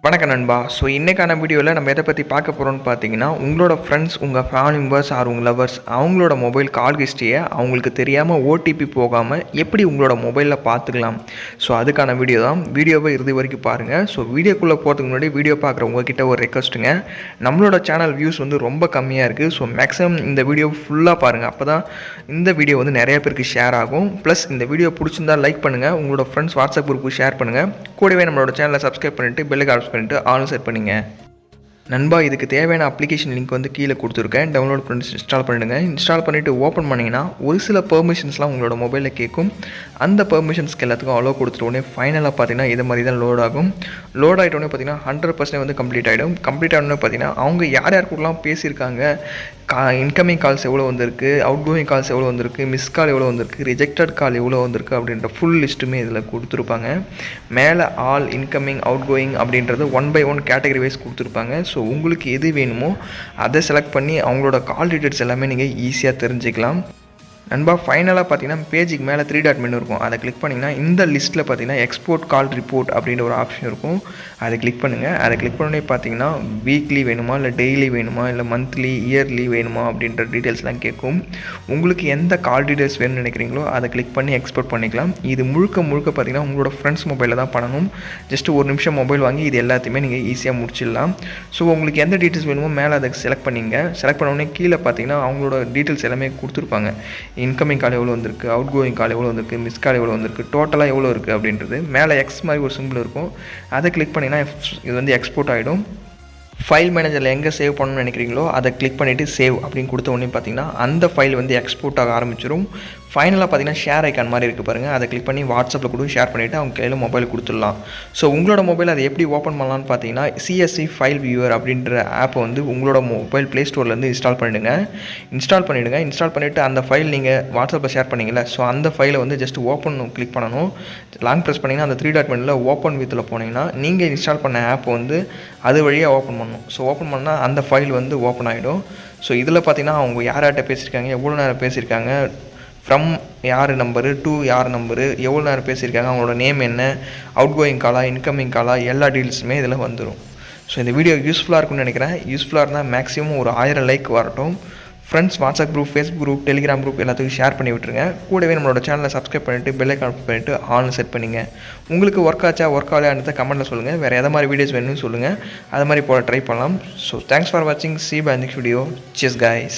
வணக்கம் நண்பா. ஸோ இன்றைக்கான வீடியோவில் நம்ம எதை பற்றி பார்க்க போகிறோம்னு பார்த்தீங்கன்னா, உங்களோட ஃப்ரெண்ட்ஸ், உங்கள் ஃபேமிலி மெம்பர்ஸ் ஆர் உங்கள் லவர்ஸ் அவங்களோட மொபைல் கால் ஹிஸ்ட்ரியை அவங்களுக்கு தெரியாமல் ஓடிபி போகாமல் எப்படி உங்களோட மொபைலில் பார்த்துக்கலாம். ஸோ அதுக்கான வீடியோ தான். வீடியோவை இறுதி வரைக்கும் பாருங்கள். ஸோ வீடியோக்குள்ளே போகிறதுக்கு முன்னாடி வீடியோ பார்க்குற உங்ககிட்ட ஒரு ரெக்வஸ்ட்டுங்க. நம்மளோட சேனல் வியூஸ் ரொம்ப கம்மியாக இருக்குது. ஸோ மேக்ஸிமம் இந்த வீடியோ ஃபுல்லாக பாருங்கள். அப்போ தான் இந்த வீடியோ நிறைய பேருக்கு ஷேர் ஆகும். ப்ளஸ் இந்த வீடியோ பிடிச்சிருந்தால் லைக் பண்ணுங்கள், உங்களோட ஃப்ரெண்ட்ஸ் வாட்ஸ்அப் குரூப்புக்கு ஷேர் பண்ணுங்கள். கூடவே நம்மளோட சேனலை சப்ஸ்கிரைப் பண்ணிவிட்டு பெல் ஐகான் பண்ணிட்டு ஆல் செட் பண்ணிங்க. நண்பா, இதுக்கு தேவையான அப்ளிகேஷன் லிங்க் கீழே கொடுத்துருக்கேன். டவுன்லோட் பண்ணி இன்ஸ்டால் பண்ணிவிடுங்க. இன்ஸ்டால் பண்ணிவிட்டு ஓப்பன் பண்ணிங்கன்னா ஒரு சில பெர்மிஷன்ஸ்லாம் உங்களோட மொபைலில் கேட்கும். அந்த பெர்மிஷன்ஸ்க்கு எல்லாத்துக்கும் அலோவ் கொடுத்துட்டோடனே ஃபைனலாக பார்த்தீங்கன்னா இது மாதிரி தான் லோட் ஆகும். லோட் ஆகிட்டோடனே பார்த்தீங்கன்னா 100% கம்ப்ளீட் ஆகிடும். கம்ப்ளீட் ஆகிட்டோன்னே பார்த்தீங்கன்னா அவங்க யார் யார் கூடலாம் பேசியிருக்காங்க, இன்கமிங் கால்ஸ் எவ்வளோ வந்திருக்கு, அவுட் கோயிங் கால்ஸ் எவ்வளோ வந்திருக்கு, மிஸ் கால் எவ்வளோ வந்திருக்கு, ரிஜெக்டட் கால் எவ்வளோ வந்திருக்கு அப்படின்ற ஃபுல் லிஸ்ட்டுமே இதில் கொடுத்துருப்பாங்க. மேலே ஆல், இன்கமிங், அவுட் கோயிங் அப்படின்றது 1 by 1 கேட்டகரி வைஸ் கொடுத்துருப்பாங்க. ஸோ உங்களுக்கு எது வேணுமோ அதை செலக்ட் பண்ணி அவங்களோட கால் டீட்டெயில்ஸ் எல்லாமே நீங்கள் ஈஸியாக தெரிஞ்சுக்கலாம். நண்பா, ஃபைனலாக பார்த்தீங்கன்னா பேஜுக்கு மேலே 3 டாட் மெனு இருக்கும். அதை கிளிக் பண்ணிங்கன்னா இந்த லிஸ்ட்டில் பார்த்தீங்கன்னா எக்ஸ்போர்ட் கால் ரிப்போர்ட் அப்படின்ற ஒரு ஆப்ஷன் இருக்கும். அதை கிளிக் பண்ணுங்கள். அதை கிளிக் பண்ணி பார்த்தீங்கன்னா வீக்லி வேணுமா, இல்லை டெய்லி வேணுமா, இல்லை மந்த்லி, இயர்லி வேணுமா அப்படின்ற டீட்டெயில்ஸ்லாம் கேட்கும். உங்களுக்கு எந்த கால் டீட்டெயில்ஸ் வேணும்னு நினைக்கிறீங்களோ அதை கிளிக் பண்ணி எக்ஸ்போர்ட் பண்ணிக்கலாம். இது முழுக்க பார்த்தீங்கன்னா உங்களோட ஃப்ரெண்ட்ஸ் மொபைலில் தான் பண்ணணும். ஜஸ்ட் ஒரு நிமிஷம் மொபைல் வாங்கி இது எல்லாத்தையுமே நீங்கள் ஈஸியாக முடிச்சிடலாம். ஸோ உங்களுக்கு எந்த டீட்டெயில்ஸ் வேணுமோ மேலே அதை செலக்ட் பண்ணிங்க. செலக்ட் பண்ணோடனே கீழே பார்த்தீங்கன்னா அவங்களோட டீட்டெயில்ஸ் எல்லாமே கொடுத்துருப்பாங்க. இன்கமிங் கால் எவ்வளோ வந்திருக்கு, அவுட் கோயிங் கால் எவ்வளோ வந்திருக்கு, மிஸ் கால் எவ்வளோ வந்திருக்கு, டோட்டலாக எவ்வளோ இருக்குது அப்படின்றது மேலே எக்ஸ் மாதிரி ஒரு சிம்பிள் இருக்கும். அதை கிளிக் பண்ணிங்கன்னா இது எக்ஸ்போர்ட் ஆகிடும். ஃபைல் மேனேஜரில் எங்கே சேவ் பண்ணணும்னு நினைக்கிறீங்களோ அதை கிளிக் பண்ணிவிட்டு சேவ் அப்படின்னு கொடுத்த உடனே பார்த்தீங்கன்னா அந்த ஃபைல் எக்ஸ்போர்ட் ஆக ஆரம்பிச்சிடும். ஃபைனலாக பார்த்தீங்கன்னா ஷேர் ஐக்கான் மாதிரி இருக்குது பாருங்கள். அதை கிளிக் பண்ணி வாட்ஸ்அப்பில் கூட ஷேர் பண்ணிவிட்டு அவங்க கையில் மொபைல் கொடுத்துடலாம். ஸோ உங்களோட மொபைல் அதை எப்படி ஓப்பன் பண்ணலான்னு பார்த்தீங்கன்னா சிஎஸ்சி ஃபைல் வியூவர் அப்படின்ற ஆப்பை உங்களோட மொபைல் ப்ளே ஸ்டோர்லேருந்து இன்ஸ்டால் பண்ணிவிடுங்க. இன்ஸ்டால் பண்ணிவிட்டு அந்த ஃபைல் நீங்கள் வாட்ஸ்அப்பில் ஷேர் பண்ணிங்களே, ஸோ அந்த ஃபைலை ஜஸ்ட் ஓப்பன் கிளிக் பண்ணணும். லாங் ப்ரெஸ் பண்ணிங்கன்னா அந்த 3 டாட் மெனுவில் ஓப்பன் வித்தில் போனீங்கன்னா நீங்கள் இன்ஸ்டால் பண்ண ஆப் அது வழியாக ஓப்பன் பண்ணணும். ஸோ ஓப்பன் பண்ணால் அந்த ஃபைல் ஓப்பன் ஆகிடும். ஸோ இதில் பார்த்தீங்கன்னா அவங்க யார்கிட்ட பேசியிருக்காங்க, எவ்வளோ நேரம் பேசியிருக்காங்க, ஃப்ரம் யார் நம்பரு, டு யார் நம்பரு, எவ்வளோ நேரம் பேசியிருக்காங்க, அவங்களோட நேம் என்ன, அவுட் கோயிங் காலா, இன்கமிங் காலா, எல்லா டீட்டெயில்ஸுமே இதில் வந்துடும். ஸோ இந்த வீடியோ யூஸ்ஃபுல்லாக இருக்கும்னு நினைக்கிறேன். யூஸ்ஃபுல்லாக இருந்தால் மேக்ஸிமம் ஒரு 1000 லைக் வரட்டும். Friends WhatsApp group, Facebook group, Telegram group எல்லாத்துக்கும் ஷேர் பண்ணி விட்டுருங்க. கூடவே நம்மளோட சேனலை சப்ஸ்கிரைப் பண்ணிவிட்டு பெல் ஐகான் பண்ணிவிட்டு ஆன் செட் பண்ணிங்க. உங்களுக்கு ஒர்க் ஆகலையான்றதை கமெண்ட்டில் சொல்லுங்கள். வேறு எதை மாதிரி வீடியோஸ் வேணும்னு சொல்லுங்கள். அது மாதிரி போல ட்ரை பண்ணலாம். ஸோ தேங்க்ஸ் ஃபார் வாட்சிங். See you by next video. Cheers guys.